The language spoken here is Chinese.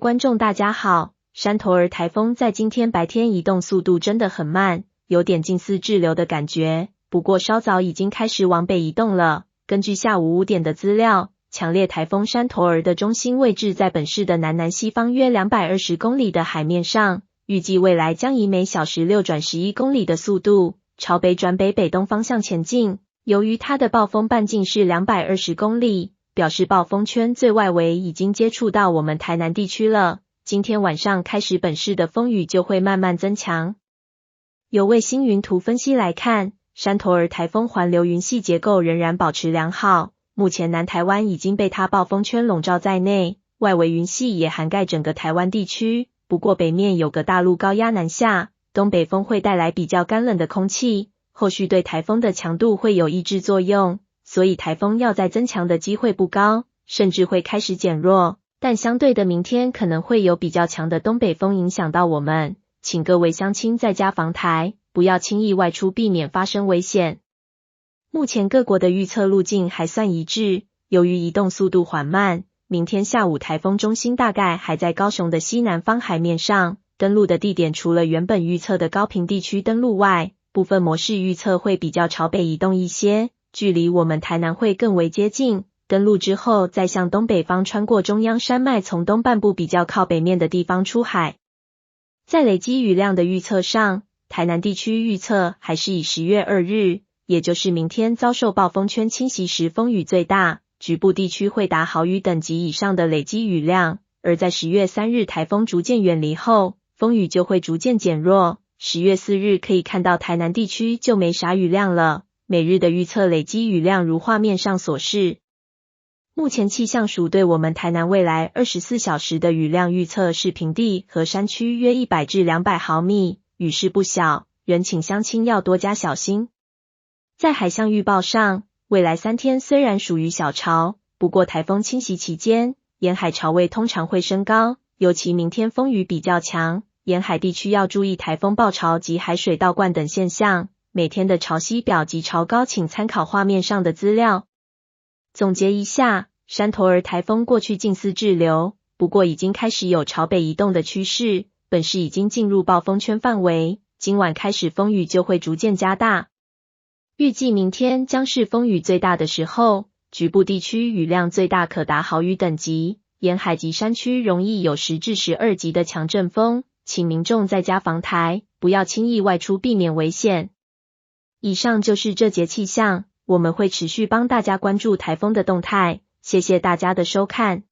观众大家好，山头儿台风在今天白天移动速度真的很慢，有点近似滞留的感觉，不过稍早已经开始往北移动了。根据下午5点的资料，强烈台风山头儿的中心位置在本市的南西方约220公里的海面上，预计未来将以每小时6转11公里的速度朝北转北东方向前进。由于它的暴风半径是220公里，表示暴风圈最外围已经接触到我们台南地区了。今天晚上开始，本市的风雨就会慢慢增强。由卫星云图分析来看，山头儿台风环流云系结构仍然保持良好，目前南台湾已经被它暴风圈笼罩在内，外围云系也涵盖整个台湾地区。不过北面有个大陆高压南下，东北风会带来比较干冷的空气，后续对台风的强度会有抑制作用，所以台风要再增强的机会不高，甚至会开始减弱。但相对的，明天可能会有比较强的东北风影响到我们，请各位乡亲在家防台，不要轻易外出，避免发生危险。目前各国的预测路径还算一致，由于移动速度缓慢，明天下午台风中心大概还在高雄的西南方海面上，登陆的地点除了原本预测的高屏地区登陆外，部分模式预测会比较朝北移动一些，距离我们台南会更为接近，登陆之后再向东北方穿过中央山脉，从东半部比较靠北面的地方出海。在累积雨量的预测上，台南地区预测还是以10月2日，也就是明天遭受暴风圈侵袭时风雨最大，局部地区会达豪雨等级以上的累积雨量，而在10月3日台风逐渐远离后，风雨就会逐渐减弱。10月4日可以看到台南地区就没啥雨量了，每日的预测累积雨量如画面上所示。目前气象署对我们台南未来24小时的雨量预测是平地和山区约100至200毫米，雨势不小，仍请乡亲要多加小心。在海象预报上，未来3天虽然属于小潮，不过台风侵袭期间，沿海潮位通常会升高，尤其明天风雨比较强，沿海地区要注意台风暴潮及海水倒灌等现象。每天的潮汐表及潮高请参考画面上的资料。总结一下，山头儿台风过去近似滞留，不过已经开始有朝北移动的趋势，本市已经进入暴风圈范围，今晚开始风雨就会逐渐加大。预计明天将是风雨最大的时候，局部地区雨量最大可达豪雨等级，沿海及山区容易有10至12级的强阵风，请民众在家防台，不要轻易外出，避免危险。以上就是这节气象，我们会持续帮大家关注台风的动态，谢谢大家的收看。